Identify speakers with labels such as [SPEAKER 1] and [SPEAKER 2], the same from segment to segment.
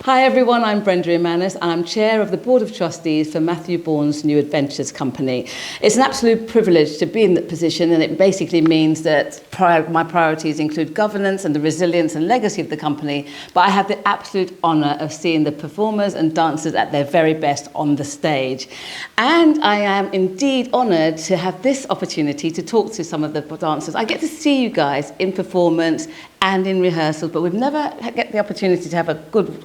[SPEAKER 1] Hi everyone, I'm Brenda Emmanus and I'm Chair of the Board of Trustees for Matthew Bourne's New Adventures Company. It's an absolute privilege to be in that position, and it basically means that my priorities include governance and the resilience and legacy of the company, but I have the absolute honour of seeing the performers and dancers at their very best on the stage. And I am indeed honoured to have this opportunity to talk to some of the dancers. I get to see you guys in performance and in rehearsals, but we've never get the opportunity to have a good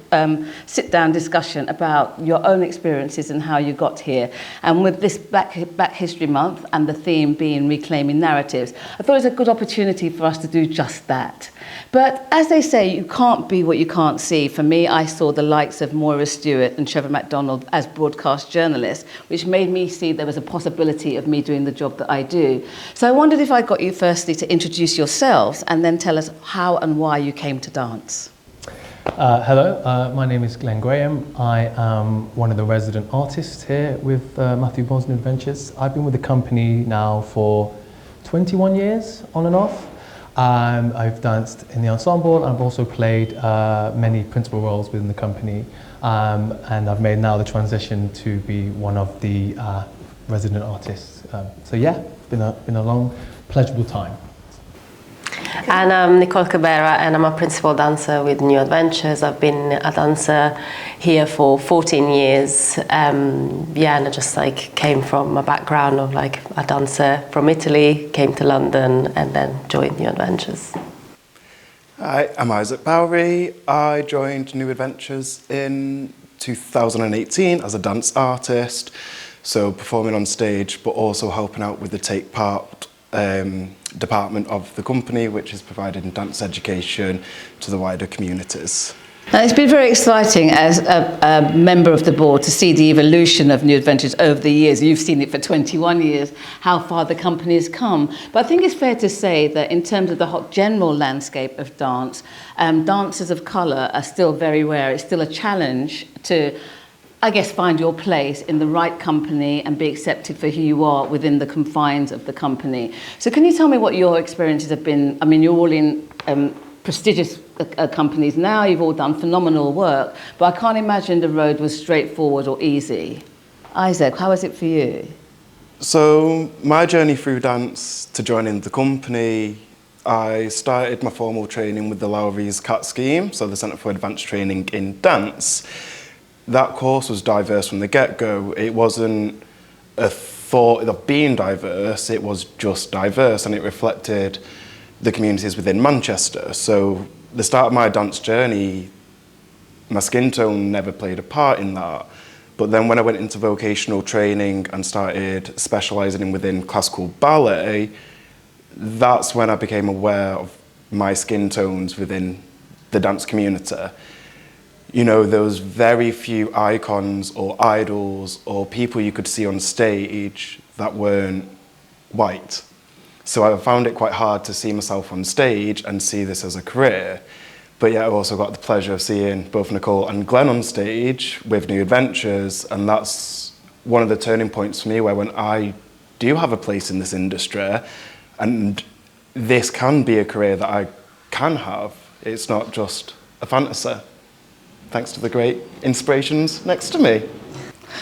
[SPEAKER 1] sit-down discussion about your own experiences and how you got here. And with this Black History Month and the theme being reclaiming narratives, I thought it was a good opportunity for us to do just that. But as they say, you can't be what you can't see. For me, I saw the likes of Moira Stewart and Trevor MacDonald as broadcast journalists, which made me see there was a possibility of me doing the job that I do. So I wondered if I got you firstly to introduce yourselves and then tell us how and why you came to dance.
[SPEAKER 2] Hello, my name is Glenn Graham. I am one of the resident artists here with Matthew Bourne's New Adventures. I've been with the company now for 21 years, on and off. I've danced in the ensemble, and I've also played many principal roles within the company, and I've made now the transition to be one of the resident artists. So yeah, it's been a long, pleasurable time.
[SPEAKER 3] And I'm Nicole Kabera, and I'm a principal dancer with New Adventures. I've been a dancer here for 14 years. And I just came from a background of a dancer from Italy, came to London, and then joined New Adventures.
[SPEAKER 4] Hi, I'm Isaac Bowry. I joined New Adventures in 2018 as a dance artist, so performing on stage, but also helping out with the Take Part department of the company, which is providing dance education to the wider communities.
[SPEAKER 1] Now, it's been very exciting as a member of the board to see the evolution of New Adventures over the years. You've seen it for 21 years, how far the company has come. But I think it's fair to say that in terms of the general landscape of dance, dancers of colour are still very rare. It's still a challenge to, I guess, find your place in the right company and be accepted for who you are within the confines of the company. So can you tell me what your experiences have been? I mean, you're all in prestigious companies now, you've all done phenomenal work, but I can't imagine the road was straightforward or easy. Isaac, how was it for you?
[SPEAKER 4] So my journey through dance to joining the company, I started my formal training with the Lowry's CAT scheme, so the Centre for Advanced Training in Dance. That course was diverse from the get-go. It wasn't a thought of being diverse, it was just diverse, and it reflected the communities within Manchester. So the start of my dance journey, my skin tone never played a part in that. But then when I went into vocational training and started specialising within classical ballet, that's when I became aware of my skin tones within the dance community. You know, there was very few icons or idols or people you could see on stage that weren't white. So I found it quite hard to see myself on stage and see this as a career. But yeah, I've also got the pleasure of seeing both Nicole and Glenn on stage with New Adventures, and that's one of the turning points for me where when I do have a place in this industry and this can be a career that I can have, it's not just a fantasy. Thanks to the great inspirations next to me.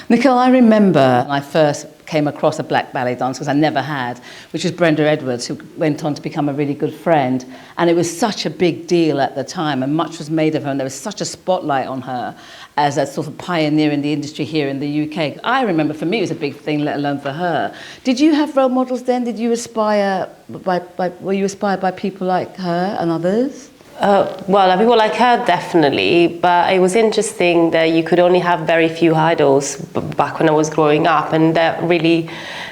[SPEAKER 1] Nicole, I remember when I first came across a black ballet dancer, because I never had, which was Brenda Edwards, who went on to become a really good friend. And it was such a big deal at the time, and much was made of her, and there was such a spotlight on her as a sort of pioneer in the industry here in the UK. I remember, for me, it was a big thing, let alone for her. Did you have role models then? Did you aspire were you inspired by people like her and others?
[SPEAKER 3] Well, people like her, definitely, but it was interesting that you could only have very few idols back when I was growing up, and that really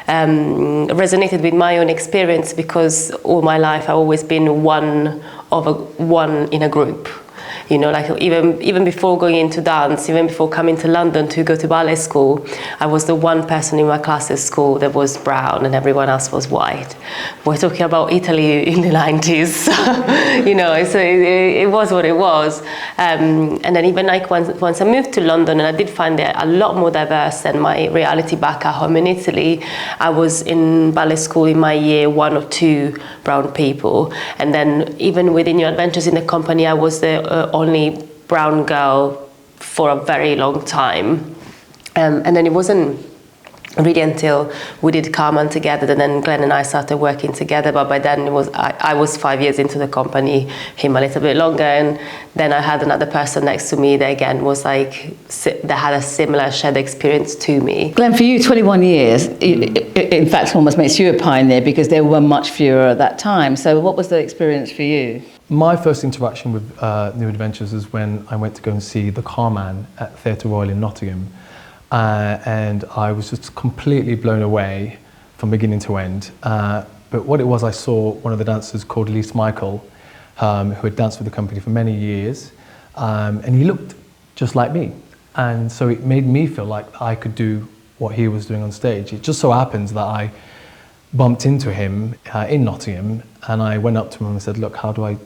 [SPEAKER 3] resonated with my own experience, because all my life I've always been one in a group. You know, like even before going into dance, even before coming to London to go to ballet school, I was the one person in my class at school that was brown and everyone else was white. We're talking about Italy in the 90s, you know, so it was what it was. And then even like once I moved to London, and I did find it a lot more diverse than my reality back at home in Italy. I was in ballet school in my year 1 or 2 brown people. And then even within New Adventures in the company, I was the only brown girl for a very long time. And then it wasn't really until we did Carmen together that then Glenn and I started working together. But by then I was 5 years into the company, him a little bit longer, and then I had another person next to me that again was like, that had a similar shared experience to me.
[SPEAKER 1] Glenn, for you, 21 years, in fact, almost makes you a pioneer because there were much fewer at that time. So what was the experience for you?
[SPEAKER 2] My first interaction with New Adventures was when I went to go and see The Carman at Theatre Royal in Nottingham. And I was just completely blown away from beginning to end. But what it was, I saw one of the dancers called Lise Michael, who had danced with the company for many years, and he looked just like me. And so it made me feel like I could do what he was doing on stage. It just so happens that I bumped into him in Nottingham, and I went up to him and said, look, how do I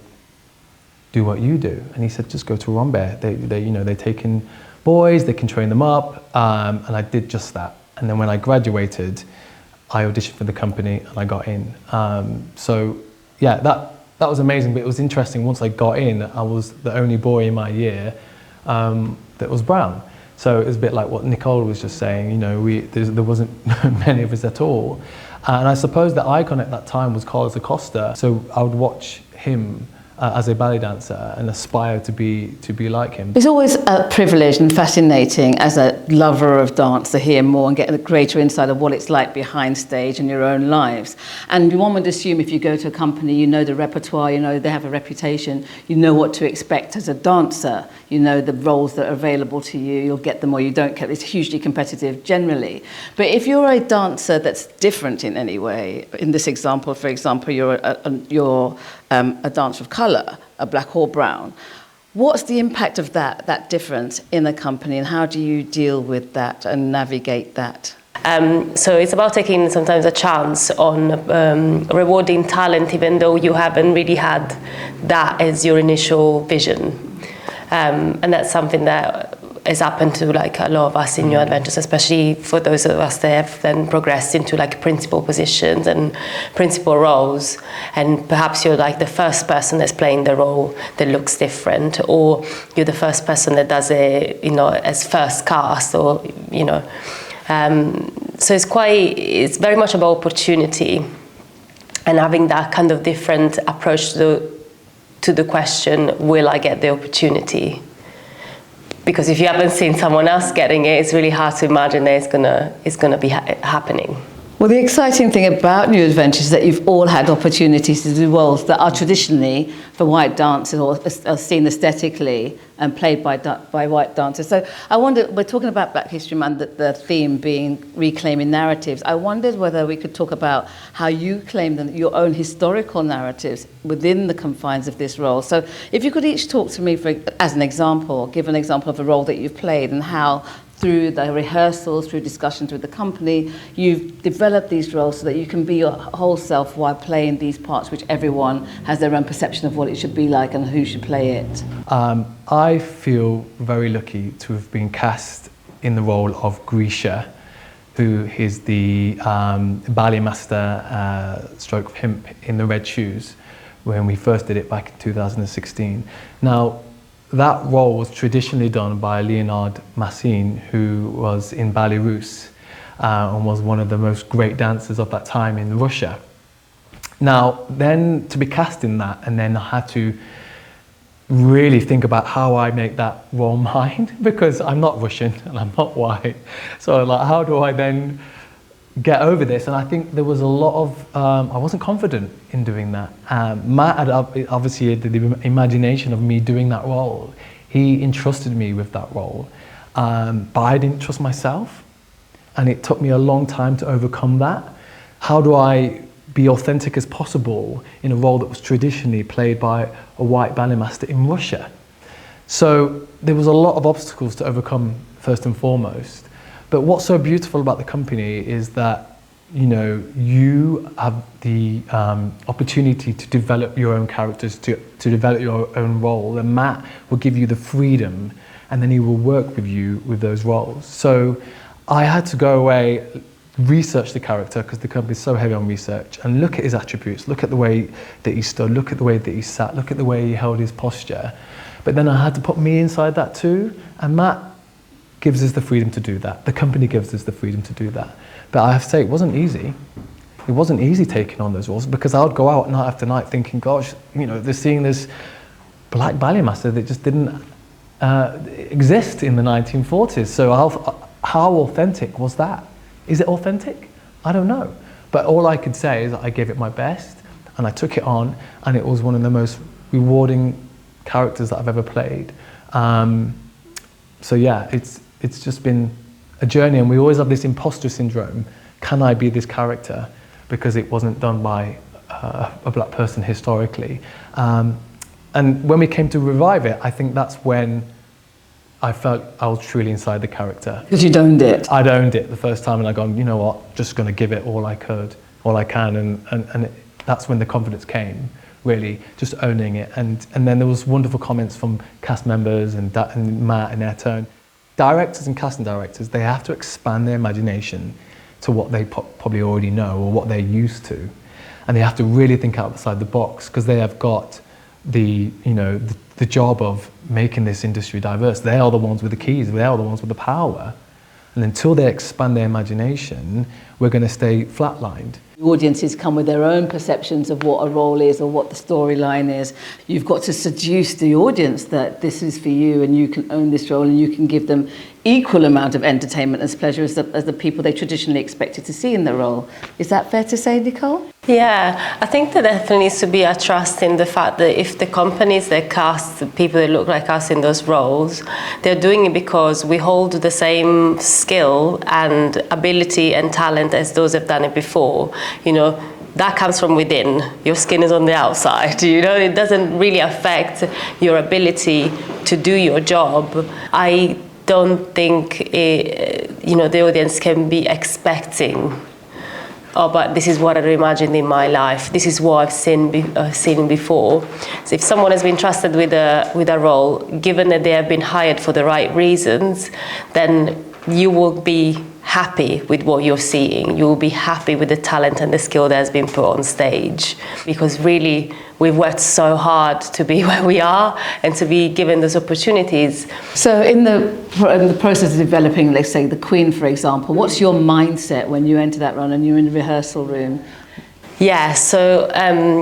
[SPEAKER 2] do what you do? And he said, just go to Rombe. They take in boys, they can train them up, and I did just that. And then when I graduated, I auditioned for the company and I got in. So yeah, that was amazing, but it was interesting. Once I got in, I was the only boy in my year that was brown. So it was a bit like what Nicole was just saying, there wasn't many of us at all. And I suppose the icon at that time was Carlos Acosta. So I would watch him as a ballet dancer and aspire to be like him. It's
[SPEAKER 1] always a privilege and fascinating as a lover of dance to hear more and get a greater insight of what it's like behind stage in your own lives. And one would assume if you go to a company, you know the repertoire, you know they have a reputation, you know what to expect as a dancer, you know the roles that are available to you, you'll get them or you don't get. It's hugely competitive generally. But if you're a dancer that's different in any way, in this example, for example, you're a dancer of colour, a black or brown. What's the impact of that difference in a company, and how do you deal with that and navigate that?
[SPEAKER 3] So it's about taking sometimes a chance on rewarding talent, even though you haven't really had that as your initial vision. And that's something that has happened to like a lot of us in New Adventures, especially for those of us that have then progressed into like principal positions and principal roles. And perhaps you're like the first person that's playing the role that looks different, or you're the first person that does it, as first cast, or, so it's very much about opportunity and having that kind of different approach to the question, will I get the opportunity? Because if you haven't seen someone else getting it, it's really hard to imagine that it's gonna be happening.
[SPEAKER 1] Well, the exciting thing about New Adventures is that you've all had opportunities to do roles that are traditionally for white dancers or are seen aesthetically and played by white dancers. So I wonder, we're talking about Black History Month, the theme being reclaiming narratives. I wondered whether we could talk about how you claim your own historical narratives within the confines of this role. So if you could each talk to me as an example, give an example of a role that you've played and how through the rehearsals, through discussions with the company, you've developed these roles so that you can be your whole self while playing these parts, which everyone has their own perception of what it should be like and who should play it.
[SPEAKER 2] I feel very lucky to have been cast in the role of Grisha, who is the ballet master stroke pimp in the Red Shoes, when we first did it back in 2016. Now, that role was traditionally done by Leonard Massine, who was in Ballet Russe and was one of the most great dancers of that time in Russia. Now, then to be cast in that, and then I had to really think about how I make that role mine, because I'm not Russian and I'm not white. So like, how do I then get over this? And I think there was a lot of, I wasn't confident in doing that. Matt had obviously had the imagination of me doing that role. He entrusted me with that role, but I didn't trust myself. And it took me a long time to overcome that. How do I be authentic as possible in a role that was traditionally played by a white ballet master in Russia? So there was a lot of obstacles to overcome, first and foremost. But what's so beautiful about the company is that, you have the opportunity to develop your own characters, to develop your own role, and Matt will give you the freedom, and then he will work with you with those roles. So I had to go away, research the character, because the company is so heavy on research, and look at his attributes, look at the way that he stood, look at the way that he sat, look at the way he held his posture, But then I had to put me inside that too, and Matt gives us the freedom to do that. The company gives us the freedom to do that. But I have to say, it wasn't easy. It wasn't easy taking on those roles, because I would go out night after night thinking, gosh, you know, they're seeing this black ballet master that just didn't exist in the 1940s. So how authentic was that? Is it authentic? I don't know. But all I could say is that I gave it my best, and I took it on, and it was one of the most rewarding characters that I've ever played. So yeah, it's just been a journey, and we always have this imposter syndrome. Can I be this character? Because it wasn't done by a black person historically. And when we came to revive it, I think that's when I felt I was truly inside the character.
[SPEAKER 1] Because you'd owned it.
[SPEAKER 2] I'd owned it the first time, and I'd gone, you know what, just going to give it all I can, and that's when the confidence came, really, just owning it. And then there was wonderful comments from cast members and Matt and Ayrton. Directors and casting directors, they have to expand their imagination to what they probably already know or what they're used to, and they have to really think outside the box, because they have got the job of making this industry diverse. They are the ones with the keys. They are the ones with the power. And until they expand their imagination, we're going to stay flatlined.
[SPEAKER 1] The audiences come with their own perceptions of what a role is or what the storyline is. You've got to seduce the audience that this is for you, and you can own this role, and you can give them equal amount of entertainment as pleasure as the people they traditionally expected to see in the role. Is that fair to say, Nicole?
[SPEAKER 3] Yeah, I think there definitely needs to be a trust in the fact that if the companies that cast the people that look like us in those roles, they're doing it because we hold the same skill and ability and talent as those who've done it before. You know, that comes from within. Your skin is on the outside. You know, it doesn't really affect your ability to do your job. I don't think the audience can be expecting, oh, but this is what I imagined in my life. This is what I've seen before. So if someone has been trusted with a role, given that they have been hired for the right reasons, then you will be happy with what you're seeing. You will be happy with the talent and the skill that has been put on stage, because really we've worked so hard to be where we are and to be given those opportunities.
[SPEAKER 1] So in the process of developing, let's say, The Queen, for example, what's your mindset when you enter that run and you're in the rehearsal room?
[SPEAKER 3] Yeah, so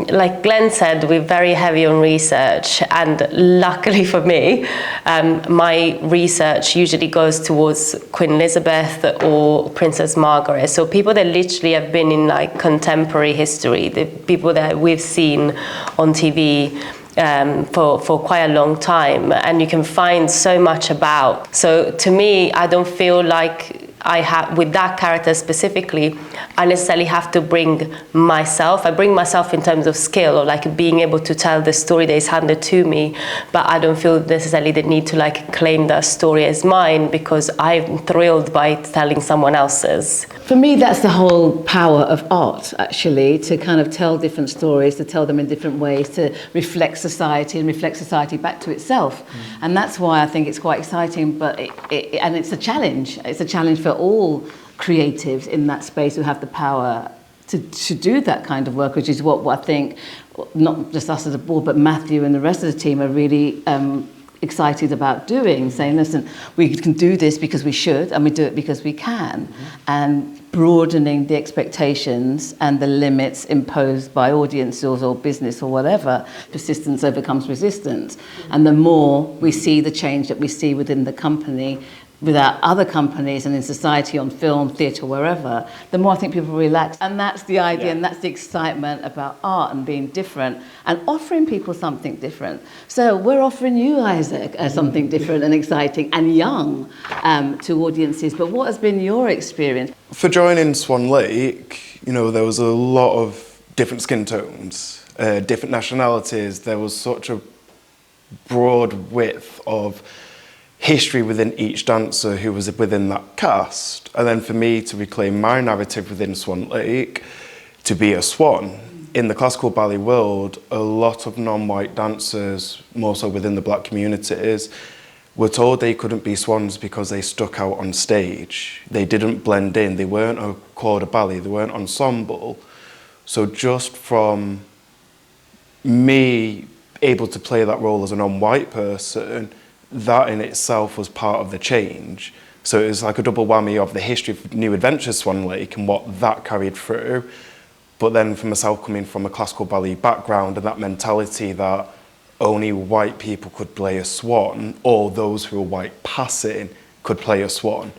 [SPEAKER 3] like Glenn said, we're very heavy on research, and luckily for me, my research usually goes towards Queen Elizabeth or Princess Margaret. So people that literally have been in like contemporary history, the people that we've seen on TV for quite a long time, and you can find so much about. So to me, I don't feel like I have, with that character specifically, I necessarily have to bring myself. I bring myself in terms of skill, or like being able to tell the story that is handed to me, but I don't feel necessarily the need to like claim that story as mine, because I'm thrilled by telling someone else's.
[SPEAKER 1] For me, that's the whole power of art, actually, to kind of tell different stories, to tell them in different ways, to reflect society and reflect society back to itself. And that's why I think it's quite exciting, but and it's a challenge. It's a challenge for all creatives in that space who have the power to do that kind of work, which is what I think, not just us as a board, but Matthew and the rest of the team are really excited about doing, saying, listen, we can do this because we should, and we do it because we can, and broadening the expectations and the limits imposed by audiences or business or whatever. Persistence overcomes resistance, and the more we see the change that we see within the company, without other companies and in society, on film, theatre, wherever, the more I think people relax. And that's the idea, and that's the excitement about art and being different and offering people something different. So we're offering you, Isaac, something different and exciting and young to audiences. But what has been your experience?
[SPEAKER 4] For joining Swan Lake, you know, there was a lot of different skin tones, different nationalities. There was such a broad width of history within each dancer who was within that cast. And then for me to reclaim my narrative within Swan Lake, to be a swan. In the classical ballet world, a lot of non-white dancers, more so within the black communities, were told they couldn't be swans because they stuck out on stage. They didn't blend in, they weren't a corps de ballet, they weren't ensemble. So just from me able to play that role as a non-white person, that in itself was part of the change. So it was like a double whammy of the history of New Adventures Swan Lake and what that carried through. But then for myself coming from a classical ballet background and that mentality that only white people could play a swan, or those who were white passing could play a swan.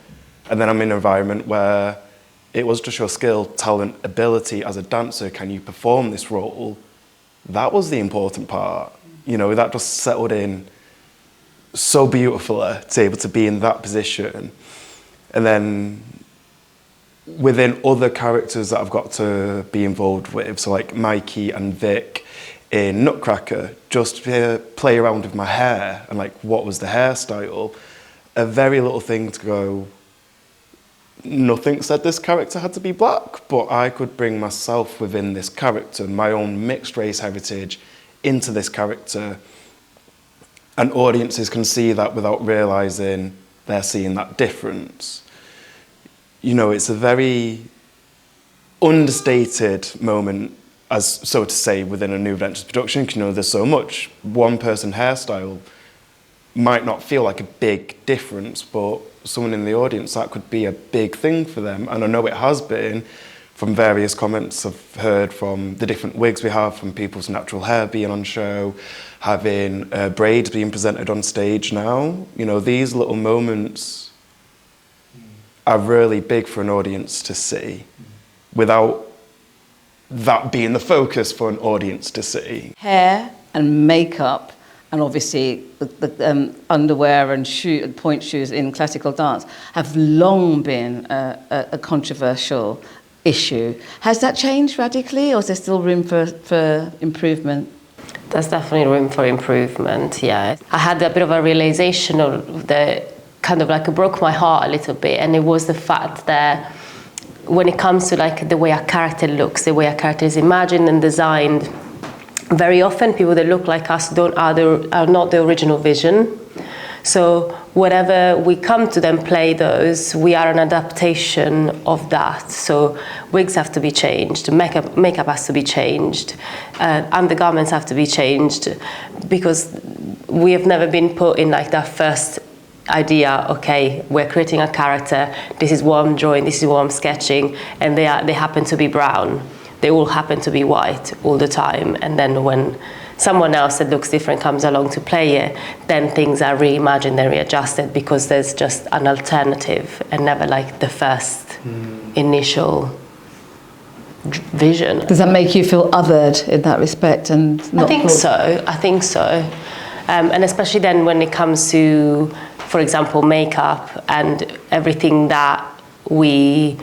[SPEAKER 4] And then I'm in an environment where it was just your skill, talent, ability as a dancer, can you perform this role? That was the important part. You know, that just settled in so beautifully to be able to be in that position. And then within other characters that I've got to be involved with, so like Mikey and Vic in Nutcracker, just to play around with my hair and like what was the hairstyle, a very little thing to go, nothing said this character had to be black, but I could bring myself within this character, my own mixed race heritage into this character, and audiences can see that without realising they're seeing that difference. You know, it's a very understated moment, as so to say, within a New Adventures production, because you know there's so much. One person hairstyle might not feel like a big difference, but someone in the audience, that could be a big thing for them. And I know it has been from various comments I've heard from the different wigs we have, from people's natural hair being on show, having braids being presented on stage now. You know, these little moments are really big for an audience to see without that being the focus for an audience to see.
[SPEAKER 1] Hair and makeup, and obviously the underwear and point shoes in classical dance have long been a controversial issue. Has that changed radically, or is there still room for improvement?
[SPEAKER 3] There's definitely room for improvement, yeah. I had a bit of a realization of the kind of like it broke my heart a little bit, and it was the fact that when it comes to like the way a character looks, the way a character is imagined and designed, very often people that look like us are not the original vision. So whatever we come to them play those, we are an adaptation of that. So wigs have to be changed, makeup has to be changed, undergarments have to be changed, because we have never been put in like that first idea, okay, we're creating a character, this is what I'm drawing, this is what I'm sketching, and they happen to be brown. They all happen to be white all the time, and then when someone else that looks different comes along to play it, then things are reimagined and readjusted, because there's just an alternative and never like the first initial vision.
[SPEAKER 1] Does that make you feel othered in that respect? And not
[SPEAKER 3] I think so. And especially then when it comes to, for example, makeup and everything that we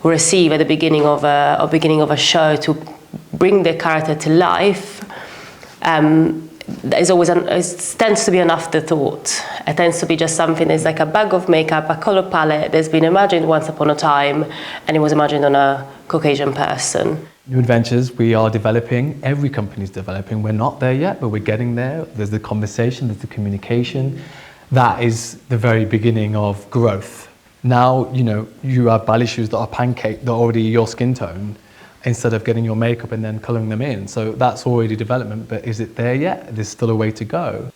[SPEAKER 3] receive at the beginning of a show to bring the character to life, there's always it tends to be an afterthought. It tends to be just something that's like a bag of makeup, a color palette that's been imagined once upon a time, and it was imagined on a Caucasian person.
[SPEAKER 2] New Adventures, we are developing, every company's developing. We're not there yet, but we're getting there. There's the conversation, there's the communication. That is the very beginning of growth. Now, you know, you have ballet shoes that are pancake, that are already your skin tone, instead of getting your makeup and then colouring them in. So that's already development, but is it there yet? There's still a way to go.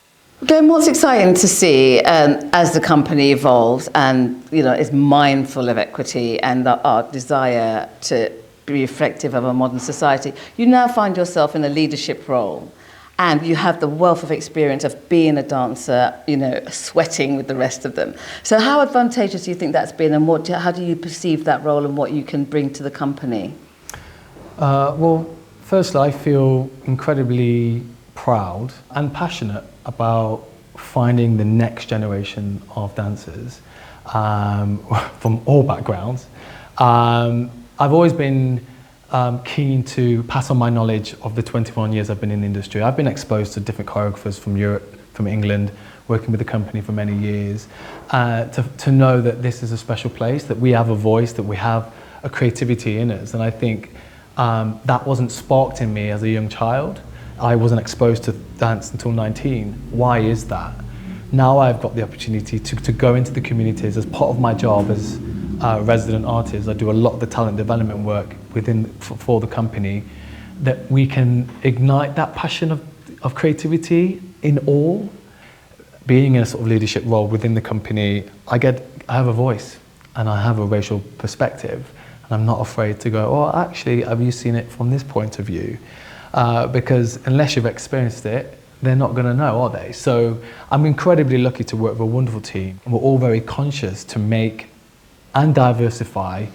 [SPEAKER 1] Glenn, what's exciting to see as the company evolves and, you know, is mindful of equity and our desire to be reflective of a modern society, you now find yourself in a leadership role, and you have the wealth of experience of being a dancer, you know, sweating with the rest of them. So how advantageous do you think that's been, and how do you perceive that role and what you can bring to the company?
[SPEAKER 2] Well, firstly, I feel incredibly proud and passionate about finding the next generation of dancers from all backgrounds. I've always been keen to pass on my knowledge of the 21 years I've been in the industry. I've been exposed to different choreographers from Europe, from England, working with the company for many years, to know that this is a special place, that we have a voice, that we have a creativity in us. And I think that wasn't sparked in me as a young child. I wasn't exposed to dance until 19. Why is that? Now I've got the opportunity to go into the communities as part of my job as resident artist. I do a lot of the talent development work for the company, that we can ignite that passion of of creativity in all. Being in a sort of leadership role within the company, I have a voice and I have a racial perspective, and I'm not afraid to go, oh, actually, have you seen it from this point of view? Because unless you've experienced it, they're not going to know, are they? So I'm incredibly lucky to work with a wonderful team, and we're all very conscious to make and diversify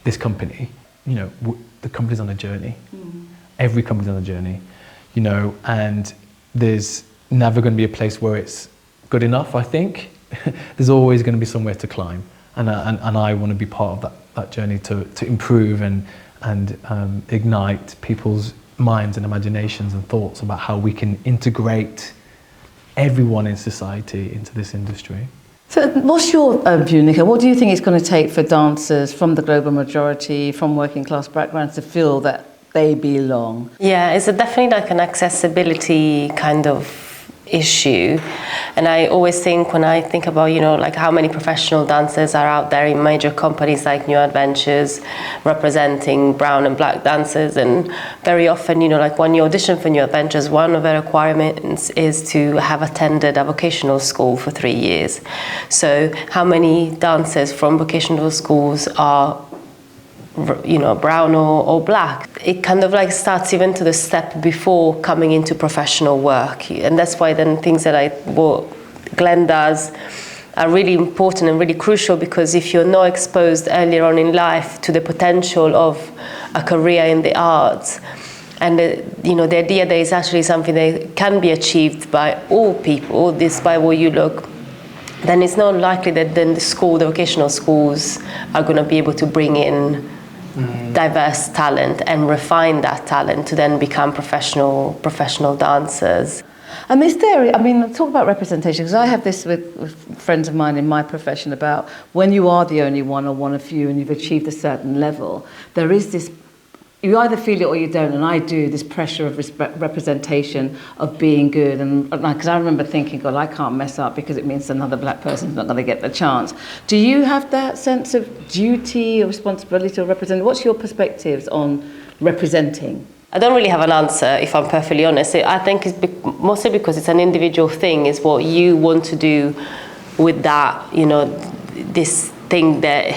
[SPEAKER 2] this company. You know, the company's on a journey. Every company's on a journey, you know, and there's never going to be a place where it's good enough, I think. There's always going to be somewhere to climb, and I want to be part of that journey to improve and ignite people's minds and imaginations and thoughts about how we can integrate everyone in society into this industry.
[SPEAKER 1] So what's your view, Nicole? What do you think it's going to take for dancers from the global majority, from working class backgrounds, to feel that they belong?
[SPEAKER 3] Yeah, it's definitely like an accessibility kind of issue. And I always think, when I think about, you know, like how many professional dancers are out there in major companies like New Adventures representing brown and black dancers, and very often, you know, like when you audition for New Adventures, one of the requirements is to have attended a vocational school for 3 years. So how many dancers from vocational schools are, you know, brown or black? It kind of like starts even to the step before coming into professional work, and that's why then things that what Glenn does are really important and really crucial, because if you're not exposed earlier on in life to the potential of a career in the arts, and you know, the idea that it's actually something that can be achieved by all people despite what you look, then it's not likely that then the vocational schools are going to be able to bring in diverse talent and refine that talent to then become professional dancers.
[SPEAKER 1] And is there, I mean, talk about representation, because I have this with friends of mine in my profession about when you are the only one or one of few and you've achieved a certain level, there is this, you either feel it or you don't, and I do, this pressure of representation, of being good. And because I remember thinking, God, I can't mess up because it means another black person's not going to get the chance. Do you have that sense of duty or responsibility to represent? What's your perspectives on representing?
[SPEAKER 3] I don't really have an answer, if I'm perfectly honest. I think it's mostly because it's an individual thing, is what you want to do with that, you know, this thing that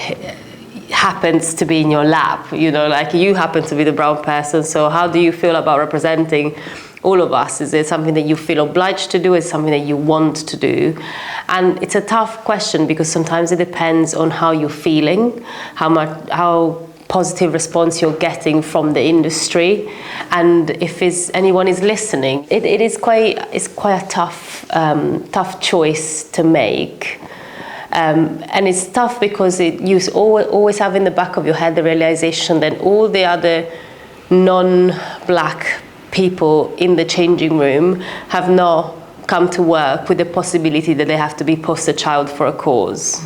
[SPEAKER 3] happens to be in your lap, you know, like you happen to be the brown person, so how do you feel about representing all of us? Is it something that you feel obliged to do? Is it something that you want to do? And it's a tough question, because sometimes it depends on how you're feeling, how positive response you're getting from the industry, and if anyone is listening. It's quite a tough choice to make. And it's tough because you always have in the back of your head the realization that all the other non-black people in the changing room have not come to work with the possibility that they have to be poster child for a cause.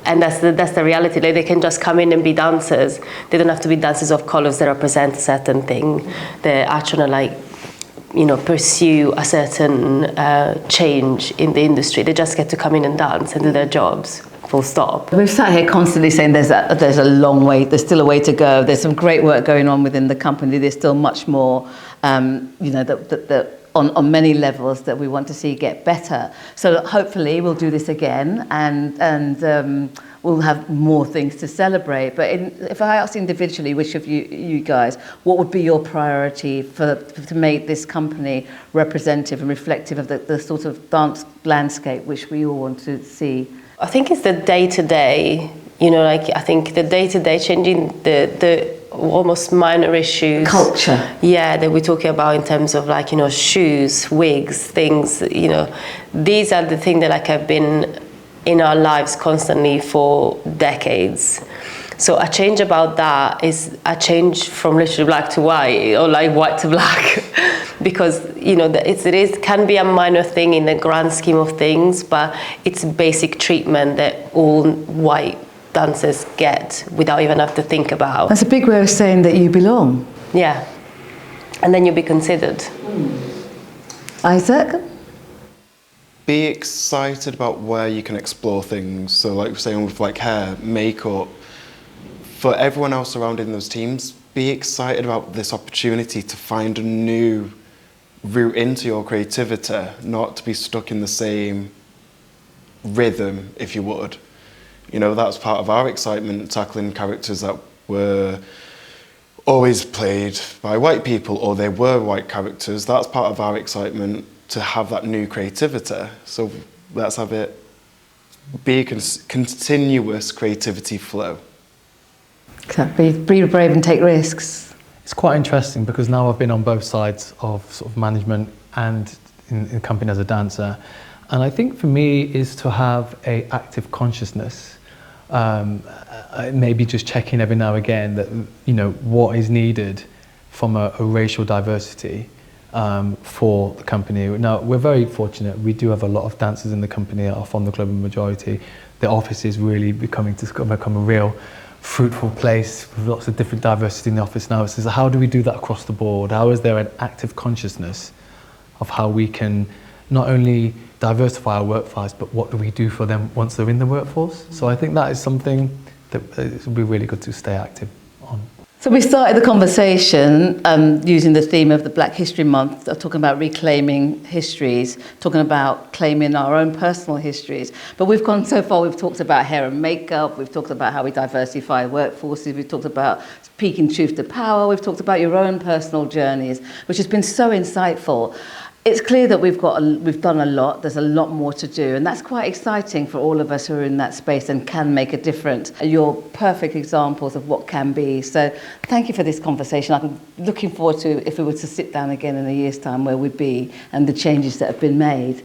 [SPEAKER 3] And that's the reality. Like, they can just come in and be dancers. They don't have to be dancers of colors that represent a certain thing. They're actually like, you know, pursue a certain change in the industry. They just get to come in and dance and do their jobs, full stop. We've
[SPEAKER 1] sat here constantly saying there's a long way, there's still a way to go. There's some great work going on within the company. There's still much more, you know, on many levels that we want to see get better. So hopefully we'll do this again, and we'll have more things to celebrate. But if I asked individually, which of you guys, what would be your priority to make this company representative and reflective of the sort of dance landscape which we all want to see?
[SPEAKER 3] I think it's the day-to-day, you know, like I think the day-to-day changing the almost minor issues.
[SPEAKER 1] Culture.
[SPEAKER 3] Yeah, that we're talking about in terms of like, you know, shoes, wigs, things, you know, these are the things that like have been in our lives constantly for decades. So a change about that is a change from literally black to white, or like white to black. Because, you know, it can be a minor thing in the grand scheme of things, but it's basic treatment that all white dancers get without even have to think about.
[SPEAKER 1] That's a big way of saying that you belong.
[SPEAKER 3] Yeah, and then you'll be considered.
[SPEAKER 1] Isaac?
[SPEAKER 4] Be excited about where you can explore things. So like we're saying with like hair, makeup, for everyone else surrounding those teams, be excited about this opportunity to find a new root into your creativity, not to be stuck in the same rhythm, if you would. You know, that's part of our excitement, tackling characters that were always played by white people, or they were white characters. That's part of our excitement, to have that new creativity. So let's have it be a continuous creativity flow.
[SPEAKER 1] Exactly. Be brave and take risks.
[SPEAKER 2] It's quite interesting because now I've been on both sides of sort of management and in the company as a dancer. And I think for me is to have a active consciousness. Maybe just checking every now and again that, you know, what is needed from a racial diversity for the company. Now, we're very fortunate. We do have a lot of dancers in the company that are from the global majority. The office is really become a real fruitful place with lots of different diversity in the office now. So how do we do that across the board? How is there an active consciousness of how we can not only diversify our workforce, but what do we do for them once they're in the workforce? So I think that is something that it would be really good to stay active on.
[SPEAKER 1] So we started the conversation using the theme of the Black History Month, talking about reclaiming histories, talking about claiming our own personal histories. But we've gone so far, we've talked about hair and makeup, we've talked about how we diversify workforces, we've talked about speaking truth to power, we've talked about your own personal journeys, which has been so insightful. It's clear that we've done a lot, there's a lot more to do, and that's quite exciting for all of us who are in that space and can make a difference. You're perfect examples of what can be. So thank you for this conversation. I'm looking forward to if we were to sit down again in a year's time, where we'd be and the changes that have been made.